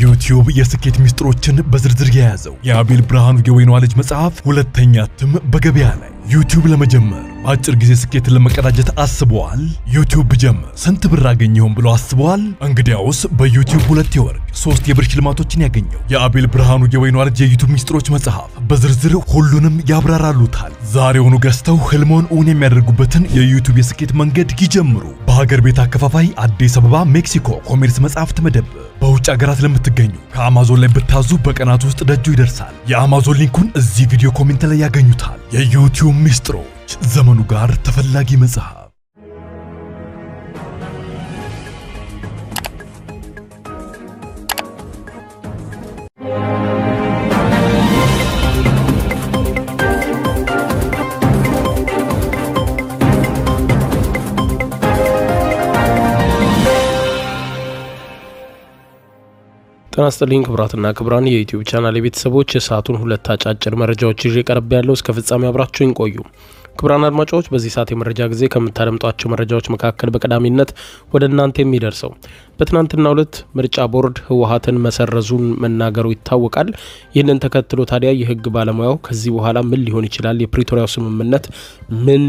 የዩቲዩብ የስኬት ሚስጥሮችን በዝርዝር የያዘው የአቤል ብርሃኑ የወይኗ ልጅ መጽሐፍ ሁለተኛ እትም በገበያ ላይ። ዩቲዩብ ለመጀመር በአጭር ጊዜ ስኬትን ለመቀዳጀት አስበዋል? ዩቲዩብ ብጀምር ስንት ብር አገኘሁም ብሎ አስበዋል? እንግዲያውስ በዩቲዩብ 2 የወርቅ 3 የብር ሽልማቶችን ያገኘው የአቤል ብርሃኑ የወይኗ ልጅ የዩቲዩብ ሚስጥሮች መጽሐፍ በዝርዝር ሁሉንም ያብራራሉታል። ዛሬውኑ ገዝተው ህልሞን እውን የሚያደርጉበትን የዩቲዩብ የስኬት መንገድ ይጀምሩ። በሀገር ቤት አከፋፋይ አዲስ አበባ ሜክሲኮ ኮሜርስ መጽሐፍት መደብር። በውጭ ሀገራት ለምትገኙ ከአማዞን ላይ ብታዙ በቀናት ውስጥ ደጁ ይደርሳል። የአማዞን ሊንኩን እዚህ ቪዲዮ ኮሜንት ላይ ያገኙታል። የዩቲዩብ ሚስጥሮች፣ ዘመኑ ጋር ተፈላጊ መጽሐፍ። ጤና ይስጥልኝ ክቡራትና ክቡራን የዩቲዩብ ቻናል ቤተሰቦች፣ የሰዓቱን 2 አጫጭር መረጃዎች ይዤ ቀርብ ያለው እስከ ፍጻሜ አብራችሁኝ ቆዩ። ክቡራን አድማጮች፣ በዚህ ሰዓት የመረጃ ጊዜ ከምታደምጧቸው መረጃዎች መካከል በቀዳሚነት ወደ እናንተ የሚደርሰው በትናንትናው ዕለት ምርጫ ቦርድ ህወሓትን መሰረዙን መናገሩ ይታወቃል። ይህንን ተከትሎ ታዲያ የህግ ባለሙያው ከዚህ በኋላ ምን ሊሆን ይችላል፣ የፕሪቶሪያው ስምምነት ምን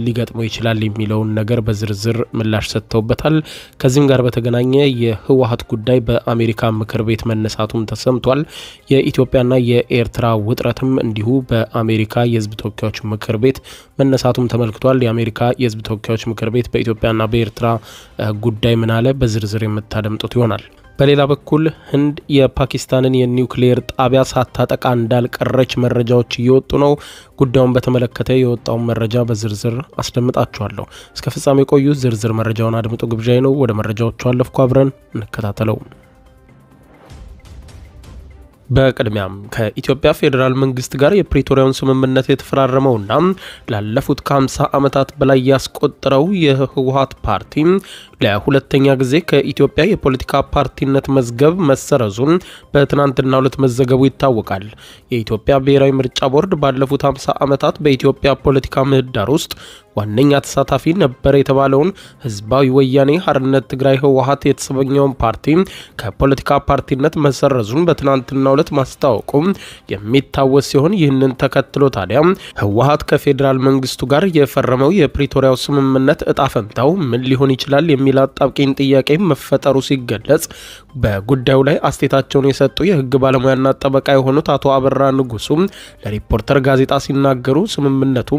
ሊገጥመው ይችላል የሚለውን ነገር በዝርዝር ምላሽ ሰጥተውበታል። ከዚህም ጋር በተገናኘ የህወሓት ጉዳይ በአሜሪካ ምክር ቤት መነሳቱም ተሰምቷል። የኢትዮጵያና የኤርትራ ውጥረትም እንዲሁ በአሜሪካ የህዝብ ተወካዮች ምክር ቤት መነሳቱም ተመልክቷል። የአሜሪካ የህዝብ ተወካዮች ምክር ቤት በኢትዮጵያና በኤርትራ ጉዳይ ምን አለ በዝርዝር የምታደምጡት ይሆናል። በሌላ በኩል ህንድ የፓኪስታንን የኒውክሌር ጣቢያ ሳታጠቃ እንዳልቀረች መረጃዎች እየወጡ ነው። ጉዳዩን በተመለከተ የወጣውን መረጃ በዝርዝር አስደምጣችኋለሁ። እስከ ፍጻሜ ቆዩ። ዝርዝር መረጃውን አድምጡ ግብዣዬ ነው። ወደ መረጃዎቹ አለፍኩ። አብረን እንከታተለው። በቅድሚያም ከኢትዮጵያ ፌዴራል መንግስት ጋር የፕሪቶሪያውን ስምምነት የተፈራረመውና ላለፉት ከ50 ዓመታት በላይ ያስቆጠረው የህወሓት ፓርቲ ለሁለተኛ ጊዜ ከኢትዮጵያ የፖለቲካ ፓርቲነት መዝገብ መሰረዙን በትናንትናው ዕለት መዘገቡ ይታወቃል። የኢትዮጵያ ብሔራዊ ምርጫ ቦርድ ባለፉት 50 ዓመታት በኢትዮጵያ ፖለቲካ ምህዳር ውስጥ ዋነኛ ተሳታፊ ነበር የተባለውን ህዝባዊ ወያኔ ሓርነት ትግራይ ህወሓት የተሰኘውን ፓርቲ ከፖለቲካ ፓርቲነት መሰረዙን በትናንትናው ዕለት ማስታወቁ የሚታወስ ሲሆን ይህንን ተከትሎ ታዲያ ህወሓት ከፌዴራል መንግስቱ ጋር የፈረመው የፕሪቶሪያው ስምምነት እጣ ፈንታው ምን ሊሆን ይችላል የሚል አጣብቂኝ ጥያቄ መፈጠሩ ሲገለጽ፣ በጉዳዩ ላይ አስተያየታቸውን የሰጡ የህግ ባለሙያና ጠበቃ የሆኑት አቶ አበራ ንጉሱ ለሪፖርተር ጋዜጣ ሲናገሩ ስምምነቱ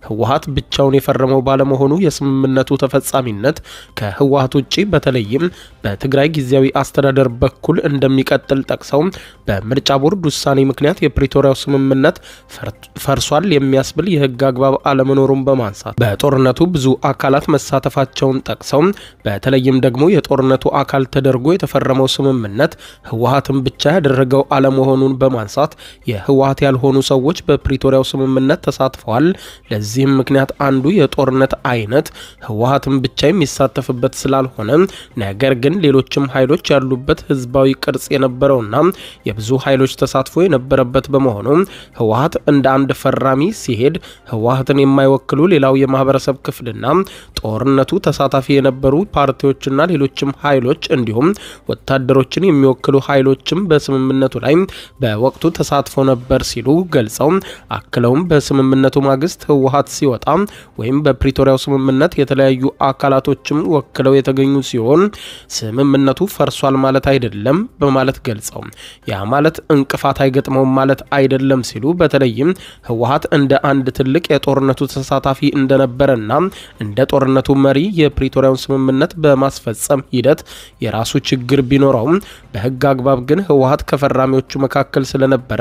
ህወሓት ብቻውን የፈረመው ባለመሆኑ የስምምነቱ ተፈጻሚነት ከህወሓት ውጪ በተለይም በትግራይ ጊዜያዊ አስተዳደር በኩል እንደሚቀጥል ጠቅሰው በምርጫ ቦርድ ውሳኔ ምክንያት የፕሪቶሪያው ስምምነት ፈርሷል የሚያስብል የህግ አግባብ አለመኖሩን በማንሳት በጦርነቱ ብዙ አካላት መሳተፋቸውን ጠቅሰው በተለይም ደግሞ የጦርነቱ አካል ተደርጎ የተፈረመው ስምምነት ህወሓትን ብቻ ያደረገው አለመሆኑን በማንሳት የህወሓት ያልሆኑ ሰዎች በፕሪቶሪያው ስምምነት ተሳትፈዋል። ለዚህም ምክንያት አንዱ የጦርነት አይነት ህወሓትን ብቻ የሚሳተፍበት ስላልሆነ ነገር ግን ሌሎችም ኃይሎች ያሉበት ህዝባዊ ቅርጽ የነበረውና የብዙ ኃይሎች ተሳትፎ የነበረበት በመሆኑ ህወሓት እንደ አንድ ፈራሚ ሲሄድ ህወሓትን የማይወክሉ ሌላው የማህበረሰብ ክፍልና ጦርነቱ ተሳታፊ የነበሩ ፓርቲዎችና ሌሎችም ኃይሎች እንዲሁም ወታደሮችን የሚወክሉ ኃይሎችም በስምምነቱ ላይ በወቅቱ ተሳትፎ ነበር ሲሉ ገልጸው አክለውም በስምምነቱ ማግስት ህወሓት ሲወጣ ወይም በፕሪቶሪያው ስምምነት የተለያዩ አካላቶችም ወክለው የተገኙ ሲሆን ስምምነቱ ፈርሷል ማለት አይደለም በማለት ገልጸው ያ ማለት እንቅፋት አይገጥመውም ማለት አይደለም ሲሉ በተለይም ህወሓት እንደ አንድ ትልቅ የጦርነቱ ተሳታፊ እንደነበረና እንደ ጦርነቱ መሪ የፕሪቶሪያውን ስምምነት በማስፈጸም ሂደት የራሱ ችግር ቢኖረውም በህግ አግባብ ግን ህወሓት ከፈራሚዎቹ መካከል ስለነበረ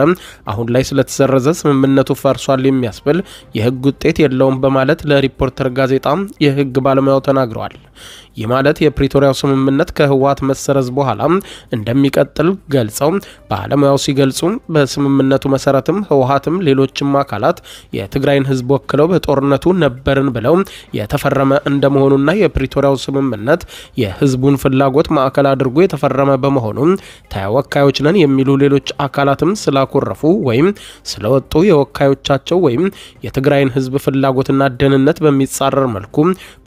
አሁን ላይ ስለተሰረዘ ስምምነቱ ፈርሷል የሚያስብል የህግ ውጤት የለውም በማለት ለሪፖርተር ጋዜጣ የህግ ባለሙያው ተናግረዋል። ይህ ማለት የፕሪቶሪያው ስምምነት ከህወሓት መሰረዝ በኋላ እንደሚቀጥል ገልጸው ባለሙያው ሲገልጹ በስምምነቱ መሰረትም ህወሓትም ሌሎችም አካላት የትግራይን ህዝብ ወክለው በጦርነቱ ነበርን ብለው የተፈረመ እንደመሆኑና የፕሪቶሪያው ስምምነት የህዝቡን ፍላጎት ማዕከል አድርጎ የተፈረመ በመሆኑ ተወካዮች ነን የሚሉ ሌሎች አካላትም ስላኮረፉ ወይም ስለወጡ የወካዮቻቸው ወይም የትግራይን ህዝብ ፍላጎትና ደህንነት በሚጻረር መልኩ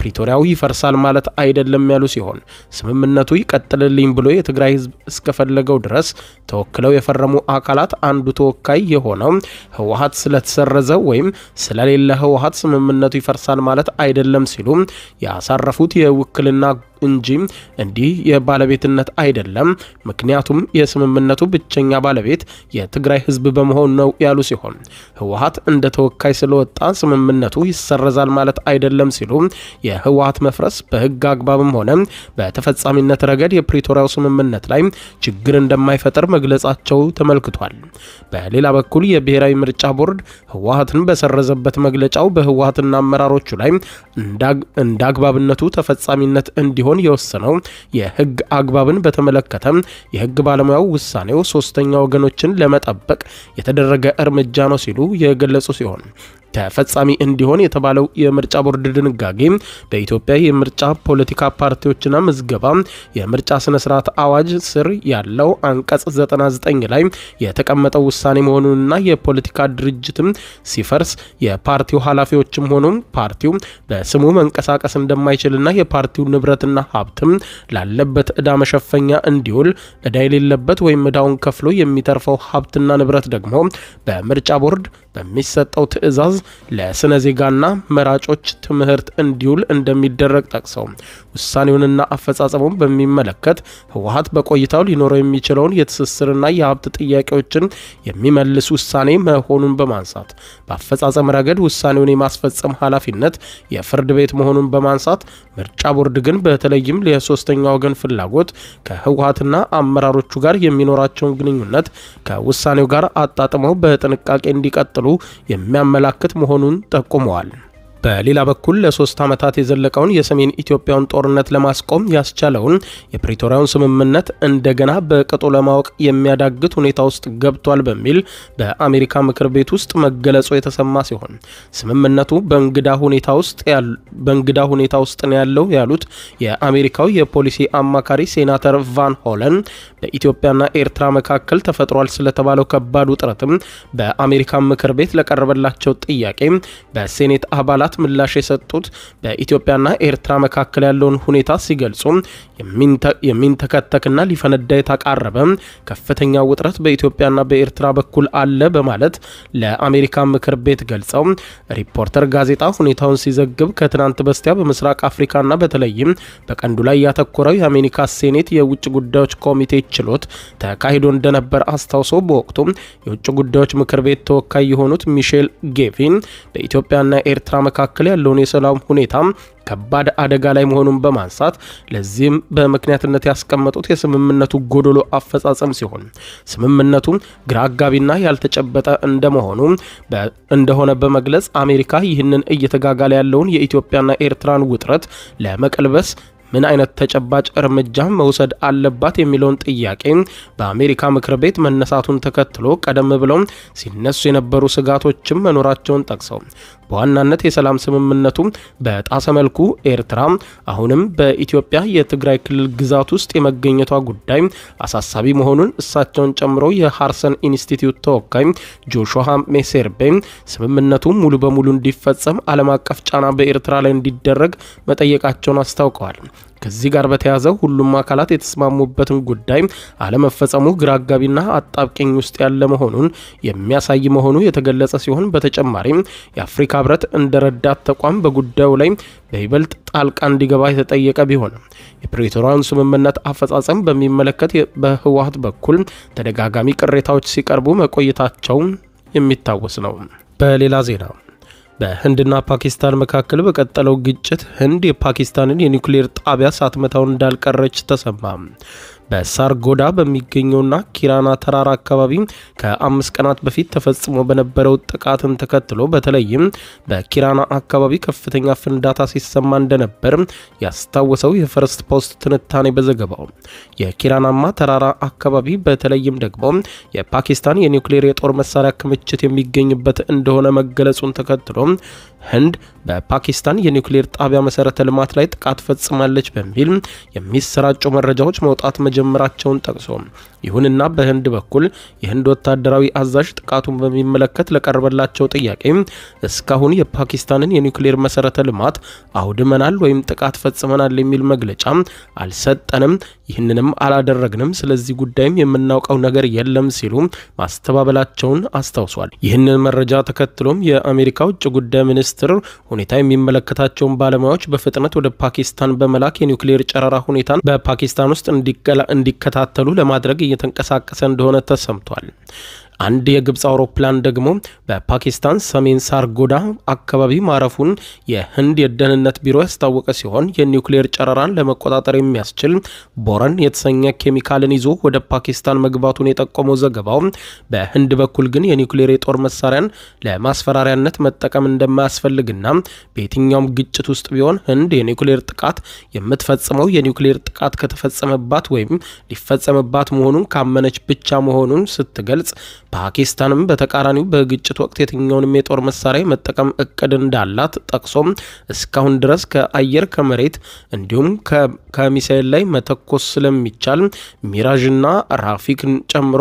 ፕሪቶሪያው ይፈርሳል ማለት አይደለም ያሉ ሲሆን ስምምነቱ ይቀጥልልኝ ብሎ የትግራይ ህዝብ እስከፈለገው ድረስ ተወክለው የፈረሙ አካላት አንዱ ተወካይ የሆነው ህወሓት ስለተሰረዘ ወይም ስለሌለ ህወሓት ስምምነቱ ይፈርሳል ማለት አይደለም ሲሉ ያሳረፉት የውክልና እንጂ እንዲህ የባለቤትነት አይደለም። ምክንያቱም የስምምነቱ ብቸኛ ባለቤት የትግራይ ህዝብ በመሆኑ ነው ያሉ ሲሆን ህወሓት እንደ ተወካይ ስለወጣ ስምምነቱ ይሰረዛል ማለት አይደለም ሲሉ የህወሓት መፍረስ በህግ አግባብም ሆነ በተፈጻሚነት ረገድ የፕሪቶሪያው ስምምነት ላይ ችግር እንደማይፈጠር መግለጻቸው ተመልክቷል። በሌላ በኩል የብሔራዊ ምርጫ ቦርድ ህወሓትን በሰረዘበት መግለጫው በህወሓትና አመራሮቹ ላይ እንዳግባብነቱ ተፈጻሚነት እንዲሆን የወሰነው የህግ አግባብን በተመለከተ የህግ ባለሙያው ውሳኔው ሶስተኛ ወገኖችን ለመጠበቅ የተደረገ እርምጃ ነው ሲሉ የገለጹ ሲሆን ተፈጻሚ እንዲሆን የተባለው የምርጫ ቦርድ ድንጋጌ በኢትዮጵያ የምርጫ ፖለቲካ ፓርቲዎችና ምዝገባ የምርጫ ስነ ስርዓት አዋጅ ስር ያለው አንቀጽ 99 ላይ የተቀመጠው ውሳኔ መሆኑንና የፖለቲካ ድርጅትም ሲፈርስ የፓርቲው ኃላፊዎችም ሆኑ ፓርቲው በስሙ መንቀሳቀስ እንደማይችልና የፓርቲው ንብረትና ሀብትም ላለበት ዕዳ መሸፈኛ እንዲውል ዕዳ የሌለበት ወይም ዕዳውን ከፍሎ የሚተርፈው ሀብትና ንብረት ደግሞ በምርጫ ቦርድ በሚሰጠው ትዕዛዝ ለስነ ዜጋና መራጮች ትምህርት እንዲውል እንደሚደረግ ጠቅሰው ውሳኔውንና አፈጻጸሙን በሚመለከት ህወሓት በቆይታው ሊኖረው የሚችለውን የትስስርና የሀብት ጥያቄዎችን የሚመልስ ውሳኔ መሆኑን በማንሳት በአፈጻጸም ረገድ ውሳኔውን የማስፈጸም ኃላፊነት የፍርድ ቤት መሆኑን በማንሳት ምርጫ ቦርድ ግን በተለይም የሶስተኛ ወገን ፍላጎት ከህወሓትና አመራሮቹ ጋር የሚኖራቸውን ግንኙነት ከውሳኔው ጋር አጣጥመው በጥንቃቄ እንዲቀጥሉ የሚያመላክት መሆኑን ጠቁመዋል። በሌላ በኩል ለ3 ዓመታት የዘለቀውን የሰሜን ኢትዮጵያውን ጦርነት ለማስቆም ያስቻለውን የፕሪቶሪያውን ስምምነት እንደገና በቅጡ ለማወቅ የሚያዳግት ሁኔታ ውስጥ ገብቷል በሚል በአሜሪካ ምክር ቤት ውስጥ መገለጹ የተሰማ ሲሆን ስምምነቱ በእንግዳ ሁኔታ ውስጥ ነው ያለው ያሉት የአሜሪካው የፖሊሲ አማካሪ ሴናተር ቫን ሆለን በኢትዮጵያና ኤርትራ መካከል ተፈጥሯል ስለተባለው ከባድ ውጥረትም በአሜሪካ ምክር ቤት ለቀረበላቸው ጥያቄ በሴኔት አባላት ምላሽ የሰጡት በኢትዮጵያና ኤርትራ መካከል ያለውን ሁኔታ ሲገልጹ የሚንተከተክና ሊፈነዳ የተቃረበ ከፍተኛ ውጥረት በኢትዮጵያና በኤርትራ በኩል አለ በማለት ለአሜሪካ ምክር ቤት ገልጸው ሪፖርተር ጋዜጣ ሁኔታውን ሲዘግብ ከትናንት በስቲያ በምስራቅ አፍሪካና በተለይም በቀንዱ ላይ ያተኮረው የአሜሪካ ሴኔት የውጭ ጉዳዮች ኮሚቴ ችሎት ተካሂዶ እንደነበር አስታውሶ በወቅቱ የውጭ ጉዳዮች ምክር ቤት ተወካይ የሆኑት ሚሼል ጌቪን በኢትዮጵያና ኤርትራ መካከል ያለውን የሰላም ሁኔታ ከባድ አደጋ ላይ መሆኑን በማንሳት ለዚህም በምክንያትነት ያስቀመጡት የስምምነቱ ጎዶሎ አፈጻጸም ሲሆን ስምምነቱ ግራ አጋቢና ያልተጨበጠ እንደሆነ በመግለጽ አሜሪካ ይህንን እየተጋጋለ ያለውን የኢትዮጵያና ኤርትራን ውጥረት ለመቀልበስ ምን አይነት ተጨባጭ እርምጃ መውሰድ አለባት የሚለውን ጥያቄ በአሜሪካ ምክር ቤት መነሳቱን ተከትሎ ቀደም ብለው ሲነሱ የነበሩ ስጋቶችም መኖራቸውን ጠቅሰው በዋናነት የሰላም ስምምነቱ በጣሰ መልኩ ኤርትራ አሁንም በኢትዮጵያ የትግራይ ክልል ግዛት ውስጥ የመገኘቷ ጉዳይ አሳሳቢ መሆኑን እሳቸውን ጨምሮ የሃርሰን ኢንስቲትዩት ተወካይ ጆሹዋ ሜሴርቤ ስምምነቱ ሙሉ በሙሉ እንዲፈጸም ዓለም አቀፍ ጫና በኤርትራ ላይ እንዲደረግ መጠየቃቸውን አስታውቀዋል። ከዚህ ጋር በተያያዘ ሁሉም አካላት የተስማሙበትን ጉዳይ አለመፈጸሙ ግራ አጋቢና አጣብቂኝ ውስጥ ያለ መሆኑን የሚያሳይ መሆኑ የተገለጸ ሲሆን በተጨማሪም የአፍሪካ ህብረት እንደ ረዳት ተቋም በጉዳዩ ላይ በይበልጥ ጣልቃ እንዲገባ የተጠየቀ ቢሆንም የፕሪቶሪያውን ስምምነት አፈጻጸም በሚመለከት በህወሓት በኩል ተደጋጋሚ ቅሬታዎች ሲቀርቡ መቆየታቸው የሚታወስ ነው። በሌላ ዜና በህንድና ፓኪስታን መካከል በቀጠለው ግጭት ህንድ የፓኪስታንን የኒውክሌር ጣቢያ ሳትመታው እንዳልቀረች ተሰማ። በሳርጎዳ በሚገኘውና ኪራና ተራራ አካባቢ ከ5 ቀናት በፊት ተፈጽሞ በነበረው ጥቃትን ተከትሎ በተለይም በኪራና አካባቢ ከፍተኛ ፍንዳታ ሲሰማ እንደነበር ያስታወሰው የፈርስት ፖስት ትንታኔ በዘገባው የኪራናማ ተራራ አካባቢ በተለይም ደግሞ የፓኪስታን የኒውክሌር የጦር መሳሪያ ክምችት የሚገኝበት እንደሆነ መገለጹን ተከትሎ ህንድ በፓኪስታን የኒውክሌር ጣቢያ መሰረተ ልማት ላይ ጥቃት ፈጽማለች በሚል የሚሰራጩ መረጃዎች መውጣት መጀመራቸው መጀመራቸውን ጠቅሶ ይሁንና በህንድ በኩል የህንድ ወታደራዊ አዛዥ ጥቃቱን በሚመለከት ለቀረበላቸው ጥያቄ እስካሁን የፓኪስታንን የኒውክሌር መሰረተ ልማት አውድመናል ወይም ጥቃት ፈጽመናል የሚል መግለጫ አልሰጠንም፣ ይህንንም አላደረግንም፣ ስለዚህ ጉዳይም የምናውቀው ነገር የለም ሲሉ ማስተባበላቸውን አስታውሷል። ይህንን መረጃ ተከትሎም የአሜሪካ ውጭ ጉዳይ ሚኒስትር ሁኔታ የሚመለከታቸውን ባለሙያዎች በፍጥነት ወደ ፓኪስታን በመላክ የኒውክሌር ጨረራ ሁኔታን በፓኪስታን ውስጥ እንዲከታተሉ ለማድረግ እየተንቀሳቀሰ እንደሆነ ተሰምቷል። አንድ የግብፅ አውሮፕላን ደግሞ በፓኪስታን ሰሜን ሳርጎዳ አካባቢ ማረፉን የህንድ የደህንነት ቢሮ ያስታወቀ ሲሆን የኒውክሌር ጨረራን ለመቆጣጠር የሚያስችል ቦረን የተሰኘ ኬሚካልን ይዞ ወደ ፓኪስታን መግባቱን የጠቆመው ዘገባው በህንድ በኩል ግን የኒውክሌር የጦር መሳሪያን ለማስፈራሪያነት መጠቀም እንደማያስፈልግና በየትኛውም ግጭት ውስጥ ቢሆን ህንድ የኒውክሌር ጥቃት የምትፈጽመው የኒውክሌር ጥቃት ከተፈጸመባት ወይም ሊፈጸምባት መሆኑን ካመነች ብቻ መሆኑን ስትገልጽ ፓኪስታንም በተቃራኒው በግጭት ወቅት የትኛውንም የጦር መሳሪያ መጠቀም እቅድ እንዳላት ጠቅሶም እስካሁን ድረስ ከአየር ከመሬት እንዲሁም ከሚሳኤል ላይ መተኮስ ስለሚቻል ሚራጅና ራፊክን ጨምሮ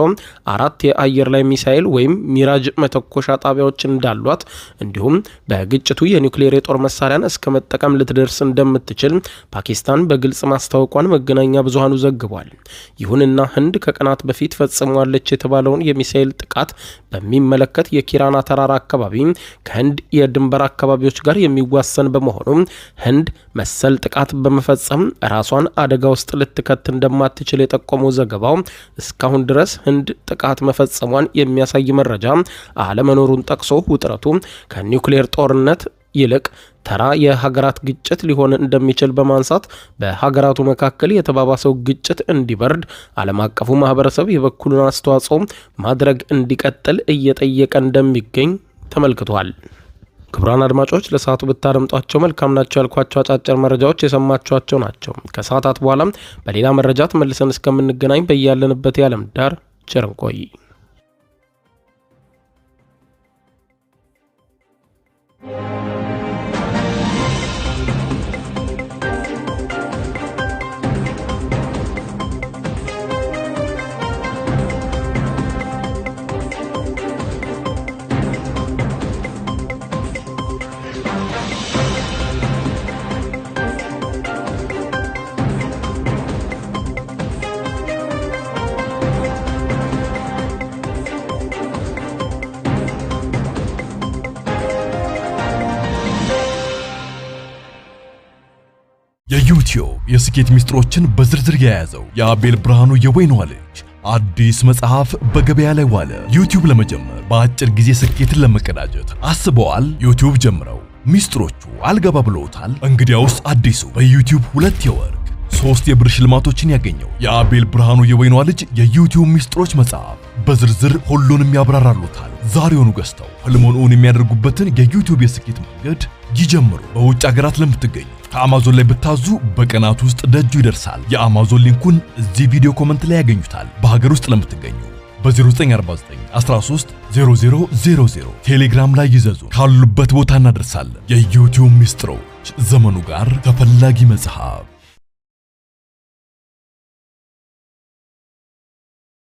4 የአየር ላይ ሚሳኤል ወይም ሚራጅ መተኮሻ ጣቢያዎች እንዳሏት እንዲሁም በግጭቱ የኒውክሌር የጦር መሳሪያን እስከ መጠቀም ልትደርስ እንደምትችል ፓኪስታን በግልጽ ማስታወቋን መገናኛ ብዙሃኑ ዘግቧል። ይሁንና ህንድ ከቀናት በፊት ፈጽሟለች የተባለውን የሚሳኤል ጥቃት በሚመለከት የኪራና ተራራ አካባቢ ከህንድ የድንበር አካባቢዎች ጋር የሚዋሰን በመሆኑ ህንድ መሰል ጥቃት በመፈጸም ራሷን አደጋ ውስጥ ልትከት እንደማትችል የጠቆመው ዘገባው እስካሁን ድረስ ህንድ ጥቃት መፈጸሟን የሚያሳይ መረጃ አለመኖሩን ጠቅሶ ውጥረቱ ከኒውክሌር ጦርነት ይልቅ ተራ የሀገራት ግጭት ሊሆን እንደሚችል በማንሳት በሀገራቱ መካከል የተባባሰው ግጭት እንዲበርድ ዓለም አቀፉ ማህበረሰብ የበኩሉን አስተዋጽኦ ማድረግ እንዲቀጥል እየጠየቀ እንደሚገኝ ተመልክቷል። ክቡራን አድማጮች ለሰዓቱ ብታደምጧቸው መልካም ናቸው ያልኳቸው አጫጭር መረጃዎች የሰማችኋቸው ናቸው። ከሰዓታት በኋላ በሌላ መረጃ ተመልሰን እስከምንገናኝ በያለንበት የዓለም ዳር ቸር እንቆይ። የዩቲዩብ የስኬት ሚስጥሮችን በዝርዝር የያዘው የአቤል ብርሃኑ የወይኗ ልጅ አዲስ መጽሐፍ በገበያ ላይ ዋለ። ዩቲዩብ ለመጀመር በአጭር ጊዜ ስኬትን ለመቀዳጀት አስበዋል? ዩቲዩብ ጀምረው ሚስጥሮቹ አልገባ ብለውታል? እንግዲያውስ አዲሱ በዩቲዩብ 2 የወርቅ 3 የብር ሽልማቶችን ያገኘው የአቤል ብርሃኑ የወይኗ ልጅ የዩቲዩብ ሚስጥሮች መጽሐፍ በዝርዝር ሁሉንም ያብራራሉታል። ዛሬውኑ ገዝተው ህልሞን እውን የሚያደርጉበትን የዩቲዩብ የስኬት መንገድ ይጀምሩ። በውጭ ሀገራት ለምትገኙ ከአማዞን ላይ ብታዙ በቀናት ውስጥ ደጁ ይደርሳል። የአማዞን ሊንኩን እዚህ ቪዲዮ ኮመንት ላይ ያገኙታል። በሀገር ውስጥ ለምትገኙ በ0949 13 0000 ቴሌግራም ላይ ይዘዙ። ካሉበት ቦታ እናደርሳለን። የዩቲዩብ ሚስጥሮች ዘመኑ ጋር ተፈላጊ መጽሐፍ